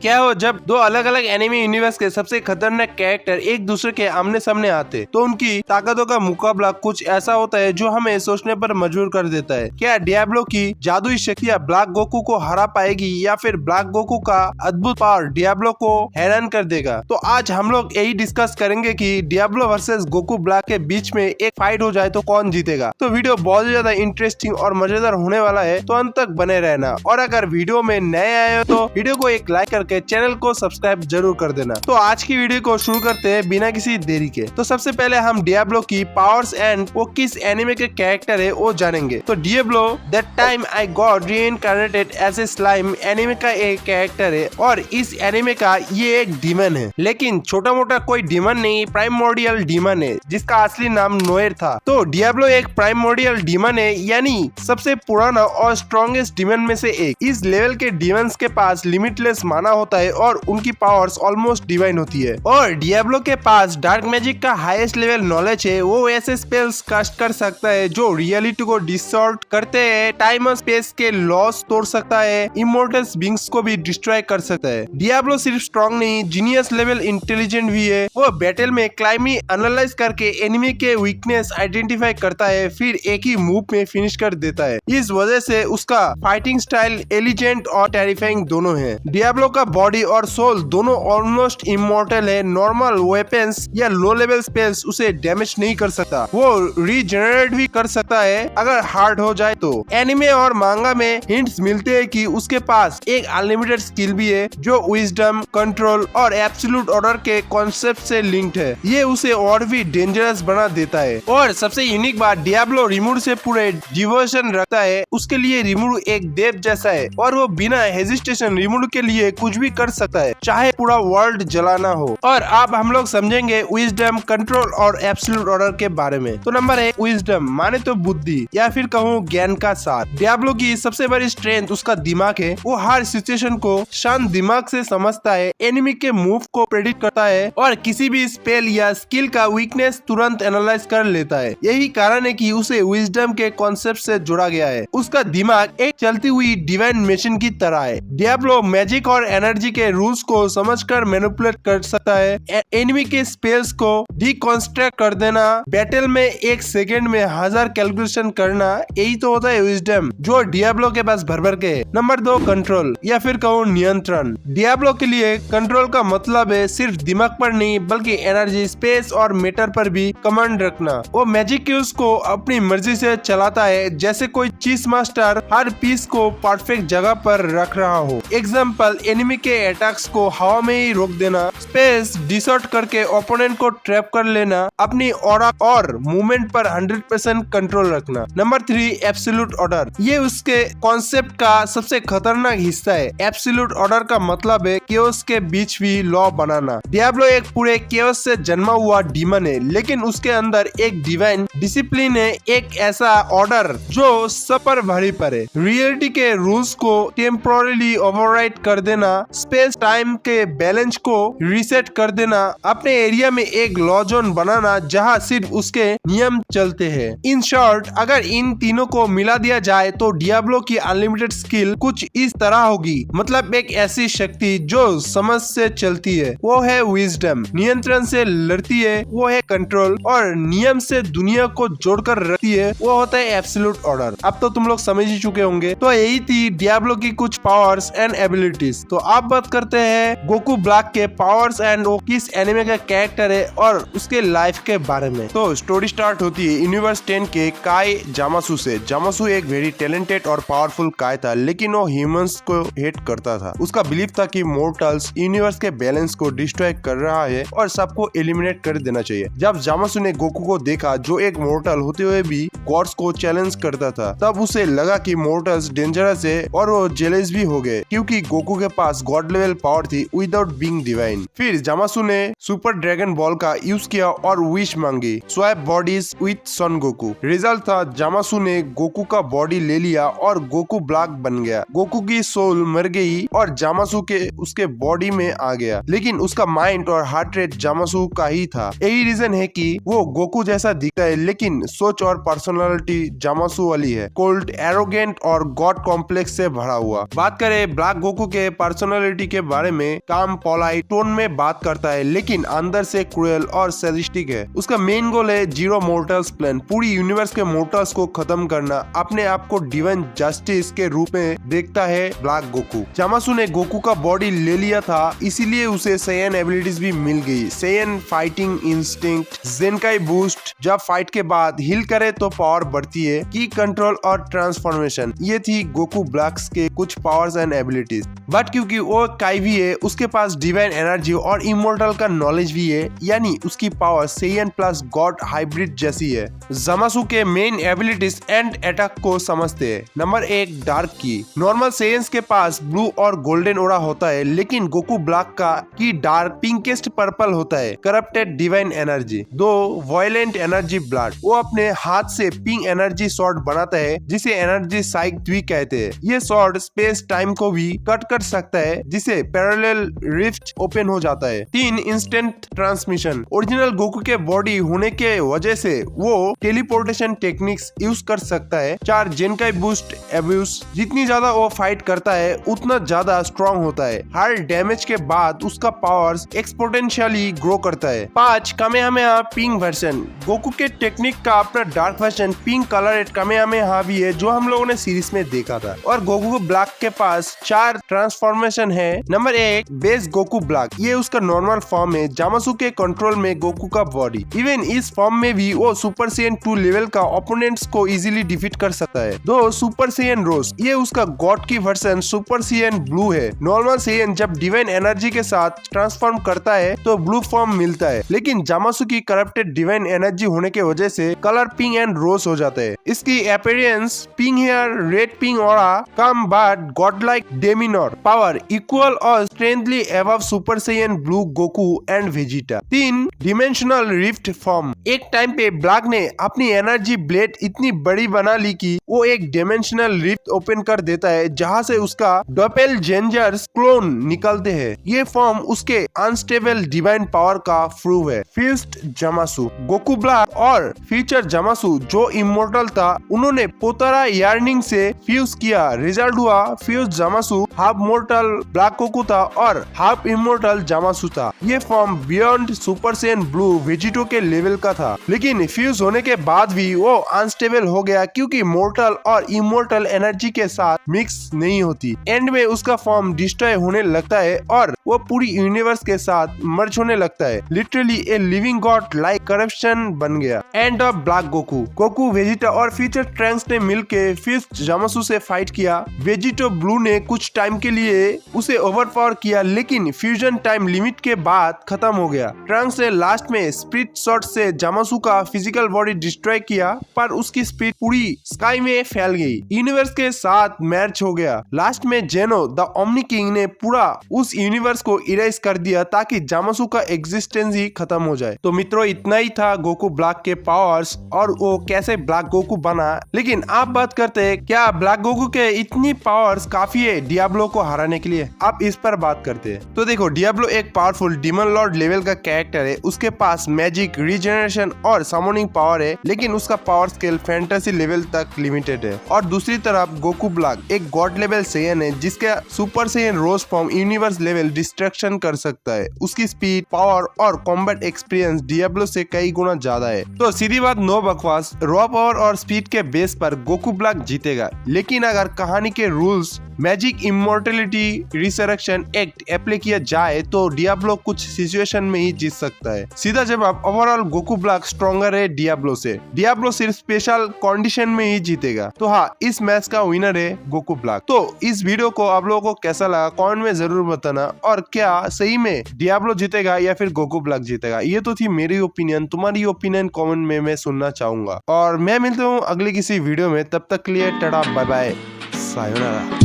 क्या हो जब दो अलग अलग एनिमे यूनिवर्स के सबसे खतरनाक कैरेक्टर एक दूसरे के आमने सामने आते तो उनकी ताकतों का मुकाबला कुछ ऐसा होता है जो हमें सोचने पर मजबूर कर देता है। क्या डियाब्लो की जादुई शक्तियां ब्लैक गोकू को हरा पाएगी या फिर ब्लैक गोकू का अद्भुत पावर डियाब्लो को हैरान कर देगा? तो आज हम लोग यही डिस्कस करेंगे कि डियाब्लो वर्सेस गोकू ब्लैक के बीच में एक फाइट हो जाए तो कौन जीतेगा। तो वीडियो बहुत ज्यादा इंटरेस्टिंग और मजेदार होने वाला है, तो अंत तक बने रहना। और अगर वीडियो में नए आए हो तो वीडियो को एक लाइक करके चैनल को सब्सक्राइब जरूर कर देना। तो आज की वीडियो को शुरू करते हैं बिना किसी देरी के। तो सबसे पहले हम डियाब्लो की पावर्स एंड वो किस एनिमे के कैरेक्टर है वो जानेंगे। तो Diablo that time I got reincarnated as a slime anime का एक कैरेक्टर है और इस एनिमे का ये एक डीमन है, लेकिन छोटा मोटा कोई डीमन नहीं, प्राइमोर्डियल डीमन है जिसका असली नाम नोएर था। तो डियाब्लो एक प्राइमोर्डियल डीमन है, यानी सबसे पुराना और स्ट्रॉन्गेस्ट डीमन में से एक। इस लेवल के डीमंस के पास लिमिटलेस माना होता है और उनकी पावर्स ऑलमोस्ट डिवाइन होती है। और डियाब्लो के पास डार्क मैजिक का हाईएस्ट लेवल नॉलेज है। वो ऐसे स्पेल्स कास्ट कर सकता है जो रियलिटी को डिस्टॉर्ट करते हैं, टाइम और स्पेस के लॉस तोड़ सकता है, इमोर्टल्स बींग्स को भी डिस्ट्रॉय कर सकता है। डियाब्लो सिर्फ स्ट्रॉन्ग नहीं, जीनियस लेवल इंटेलिजेंट भी है। वो बैटल में क्लाइमी एनालाइज करके एनिमी के वीकनेस आइडेंटिफाई करता है, फिर एक ही मूव में फिनिश कर देता है। इस वजह से उसका फाइटिंग स्टाइल एलिजेंट और टेरिफाइंग दोनों है। डियाब्लो का बॉडी और सोल दोनों ऑलमोस्ट इमॉर्टल है। नॉर्मल वेपन्स या लो लेवल स्पेल्स उसे डैमेज नहीं कर सकता। वो रीजनरेट भी कर सकता है अगर हार्ड हो जाए तो। एनिमे और मांगा में हिंट्स मिलते हैं कि उसके पास एक अनलिमिटेड स्किल भी है जो विजडम, कंट्रोल और एब्सोल्यूट ऑर्डर के कॉन्सेप्ट से लिंक्ड है। ये उसे और भी डेंजरस बना देता है। और सबसे यूनिक बात, डियाब्लो रिमूड से पूरे डिवोशन रखता है। उसके लिए रिमूड एक देव जैसा है और वो बिना हेजिटेशन रिमूड के लिए कुछ भी कर सकता है, चाहे पूरा वर्ल्ड जलाना हो। और अब हम लोग समझेंगे विजडम, कंट्रोल और एब्सोल्यूट ऑर्डर के बारे में। तो नंबर 1, विजडम माने तो बुद्धि या फिर कहूँ ज्ञान का साथ। डियाब्लो की सबसे बड़ी स्ट्रेंथ उसका दिमाग है। वो हर सिचुएशन को शांत दिमाग से समझता है, एनिमी के मूव को प्रेडिक्ट करता है और किसी भी स्पेल या स्किल का वीकनेस तुरंत एनालाइज कर लेता है। यही कारण है कि उसे विजडम के कॉन्सेप्ट से जोड़ा गया है। उसका दिमाग एक चलती हुई डिवाइन मशीन की तरह है। डियाब्लो मैजिक और एनर्जी के रूल्स को समझकर मैनिपुलेट कर सकता है, एनिमी के स्पेल्स को डिकॉन्स्ट्रक्ट कर देना, बैटल में एक सेकंड में 1000 कैलकुलेशन करना। यही तो होता है विजडम जो डियाब्लो के पास भर भर के है। नंबर 2, कंट्रोल या फिर कहूँ नियंत्रण। डियाब्लो के लिए कंट्रोल का मतलब है सिर्फ दिमाग पर नहीं बल्कि एनर्जी, स्पेस और मैटर पर भी कमांड रखना। वो मैजिक क्यूज को अपनी मर्जी से चलाता है, जैसे कोई चीज मास्टर हर पीस को परफेक्ट जगह पर रख रहा हो। एग्जाम्पल, एनिमी के अटैक्स को हवा में ही रोक देना, स्पेस डिसॉर्ट करके ओपोनेंट को ट्रैप कर लेना, अपनी ऑरा और मूवमेंट पर 100% कंट्रोल रखना। Number 3, absolute order. ये उसके कॉन्सेप्ट का सबसे खतरनाक हिस्सा है। एब्सोल्यूट ऑर्डर का मतलब है केओस के बीच भी लॉ बनाना। डियाब्लो एक पूरे केओस से जन्मा हुआ डीमन है, लेकिन उसके अंदर एक डिवाइन डिसिप्लिन है, एक ऐसा ऑर्डर जो सब पर भारी पड़े। रियलिटी के रूल्स को टेम्पोरली ओवरराइड कर देना, स्पेस टाइम के बैलेंस को रीसेट कर देना, अपने एरिया में एक लॉ जोन बनाना जहां सिर्फ उसके नियम चलते हैं। इन शॉर्ट, अगर इन तीनों को मिला दिया जाए तो डियाब्लो की अनलिमिटेड स्किल कुछ इस तरह होगी। मतलब एक ऐसी शक्ति जो समझ से चलती है, वो है विजडम, नियंत्रण से लड़ती है, वो है कंट्रोल, और नियम से दुनिया को जोड़कर रखती है, वो होता है एब्सोल्यूट ऑर्डर। अब तो तुम लोग समझ ही चुके होंगे। तो यही थी डियाब्लो की कुछ पावर्स एंड एबिलिटीज। तो आप बात करते हैं गोकू ब्लैक के पावर्स एंड वो किस एनिमे का कैरेक्टर है और उसके लाइफ के बारे में। तो स्टोरी स्टार्ट होती है यूनिवर्स 10 के काई जामासू से। जामासू एक वेरी टैलेंटेड और पावरफुल काय था, लेकिन वो ह्यूमंस को हेट करता था। उसका बिलीव था कि मोर्टल्स यूनिवर्स के बैलेंस को डिस्ट्रॉय कर रहा है और सबको एलिमिनेट कर देना चाहिए। जब जामासू ने गोकू को देखा जो एक मोर्टल होते हुए भी गॉड्स को चैलेंज करता था, तब उसे लगा कि मोर्टल्स डेंजरस है और वो जेलस भी हो गए क्योंकि गोकू के पास गॉड लेवल पावर थी विदाउट बीइंग डिवाइन। फिर जामासू ने सुपर ड्रैगन बॉल का यूज किया और विश मांगी, swap bodies with son Goku. Result था जामासू ने गोकू का बॉडी ले लिया और गोकू ब्लैक बन गया। गोकू की सोल मर गई और जामासू के उसके बॉडी में आ गया, लेकिन उसका माइंड और हार्ट रेट जामासू का ही था। यही रीजन है कि वो गोकू जैसा दिखता है, लेकिन सोच और पर्सनालिटी जामासू वाली है। कोल्ड, एरोगेंट और गॉड कॉम्प्लेक्स से भरा हुआ। बात करें ब्लैक गोकू के पर्सनल पर्सनालिटी के बारे में काम पोलाइट टोन में बात करता है, लेकिन अंदर से क्रूएल और सैडिस्टिक है। उसका मेन गोल है जीरो मोर्टल्स प्लान, पूरी यूनिवर्स के मोर्टल्स को खत्म करना। अपने आप को डिवाइन जस्टिस के रूप में देखता है ब्लैक गोकू। जामासु ने गोकू का बॉडी ले लिया था, इसीलिए उसे सैयन एबिलिटीज भी मिल गई। सैयन फाइटिंग इंस्टिंक्ट, जेनकाई बूस्ट, जब फाइट के बाद हील करे तो पावर बढ़ती है, की कंट्रोल और ट्रांसफॉर्मेशन। ये थी गोकू ब्लैक्स के कुछ पावर्स एंड एबिलिटीज। बट क्योंकि वो काइवी है, उसके पास डिवाइन एनर्जी और इमोर्टल का नॉलेज भी है, यानी उसकी power Saiyan plus God hybrid जैसी है। जामासु के मेन एबिलिटीज एंड अटैक को समझते हैं। नंबर 1, डार्क की। नॉर्मल सैयन्स के पास ब्लू और गोल्डन ओरा होता है, लेकिन गोकू ब्लैक का की डार्क पिंकेस्ट पर्पल होता है, corrupted divine energy. 2, violent energy blood. वो अपने हाथ से पिंक एनर्जी स्वॉर्ड बनाता है, जिसे एनर्जी साइक भी कहते हैं। ये स्वॉर्ड स्पेस टाइम को भी कट कर सकता है, जिसे पैरेलल रिफ्ट ओपन हो जाता है। 3, इंस्टेंट ट्रांसमिशन। ओरिजिनल गोकू के बॉडी होने के वजह से वो टेलीपोर्टेशन टेक्निक्स यूज कर सकता है। 4, जेनकाई बूस्ट एब्यूज। जितनी ज्यादा वो फाइट करता है, उतना ज्यादा स्ट्रॉन्ग होता है। हर डैमेज के बाद उसका पावर्स एक्सपोनेंशियली ग्रो करता है। 5, कामेहामेहा पिंक वर्जन। गोकू के टेक्निक का अपना dark version pink colour Kamehameha भी है, जो हम लोगों ने सीरीज में देखा था। और गोकू ब्लैक के पास 4 ट्रांसफॉर्मेशन है। Number 1, base Goku black. ये उसका नॉर्मल फॉर्म है, जामासु के कंट्रोल में गोकू का बॉडी। इवन इस फॉर्म में भी वो सुपर सैयन 2 लेवल का ओपोनेंट्स को इजीली डिफीट कर सकता है। 2, सुपर सैयन रोज। ये उसका गॉड की वर्जन सुपर सैयन ब्लू है। नॉर्मल सैयन जब डिवाइन एनर्जी के साथ ट्रांसफॉर्म करता है तो ब्लू फॉर्म मिलता है, लेकिन जामासु की करप्टेड डिवाइन एनर्जी होने के वजह से कलर पिंक एंड रोज हो जाता है। इसकी appearance pink hair, red pink aura, calm but god like demeanour, power equal और strengthly above super Saiyan blue Goku and Vegeta. 3, dimensional rift form. एक टाइम पे ब्लैक ने अपनी एनर्जी ब्लेड इतनी बड़ी बना ली कि वो एक डिमेंशनल रिफ्ट ओपन कर देता है, जहाँ से उसका डॉपेलजेंजर्स क्लोन निकलते हैं। ये फॉर्म उसके अनस्टेबल डिवाइन पावर का प्रूफ है। फिफ्थ, जामासु। गोकू ब्लैक और फ्यूचर जामासु जो इमोर्टल था, उन्होंने पोतारा यार्निंग से फ्यूज किया। रिजल्ट हुआ fuse Zamasu half mortal Black Goku था और हाफ इमोर्टल जामासु था। ये form beyond super Saiyan blue Vegito के लेवल का था, लेकिन फ्यूज होने के बाद भी वो अनस्टेबल हो गया, क्योंकि मोर्टल और इमोर्टल एनर्जी के साथ मिक्स नहीं होती। एंड में उसका फॉर्म डिस्ट्रॉय होने लगता है और वो पूरी यूनिवर्स के साथ मर्ज होने लगता है। Literally a living God like corruption बन गया। End of black Goku. Goku, Vegeta और फ्यूचर ट्रैंक्स ने मिलकर फिफ्थ जामासु से फाइट किया। वेजिटो ब्लू ने कुछ टाइम के लिए उसे ओवरपावर किया, लेकिन फ्यूजन टाइम लिमिट के बाद खत्म हो गया। ट्रैंक्स ने लास्ट में स्प्लिट शॉट से जामासु का फिजिकल बॉडी डिस्ट्रॉय किया, पर उसकी स्पीड पूरी स्काई में फैल गई, यूनिवर्स के साथ मैच हो गया। लास्ट में जेनो द ओमनी किंग ने पूरा उस यूनिवर्स को इरेज कर दिया, ताकि जामासु का एग्जिस्टेंस ही खत्म हो जाए। तो मित्रों, इतना ही था गोकू ब्लैक के पावर्स और वो कैसे ब्लैक गोकू बना। लेकिन आप बात करते हैं, क्या ब्लैक गोकू के इतनी पावर्स काफी है डियाब्लो को हराने के लिए? आप इस पर बात करते हैं। तो देखो, डियाब्लो एक पावरफुल डीमन लॉर्ड लेवल का कैरेक्टर है। उसके पास मैजिक, रीजनरेशन और समोनिंग पावर है, लेकिन उसका पावर स्केल फैंटेसी लेवल तक लिमिटेड है। और दूसरी तरफ गोकू ब्लैक एक गॉड लेवल सैयन है, जिसका सुपर सैयन रोज फॉर्म यूनिवर्स लेवल डिस्ट्रक्शन कर सकता है। उसकी स्पीड, पावर और कॉम्बैट एक्सपीरियंस डियाब्लो से कई गुना ज्यादा है। तो सीधी बात, नो बकवास, रॉ पावर और स्पीड के बेस पर गोकू ब्लैक जीतेगा। लेकिन अगर कहानी के rules, magic, immortality, resurrection act apply किया जाए तो डियाब्लो कुछ सिचुएशन में ही जीत सकता है। सीधा जवाब, ओवरऑल गोकू ब्लैक स्ट्रॉन्गर है डियाब्लो से। डियाब्लो सिर्फ स्पेशल कंडीशन में ही जीतेगा। तो हाँ, इस मैच का विनर है गोकू ब्लैक। तो इस वीडियो को आप लोगों को कैसा लगा कमेंट में जरूर बताना, और क्या सही में डियाब्लो जीतेगा या फिर गोकू ब्लैक जीतेगा? ये तो थी मेरी ओपिनियन। तुम्हारी ओपिनियन कमेंट में मैं सुनना चाहूंगा। और मैं मिलता हूँ अगले किसी वीडियो में, तब तक के लिए टाटा, बाय बाय, सायोनारा।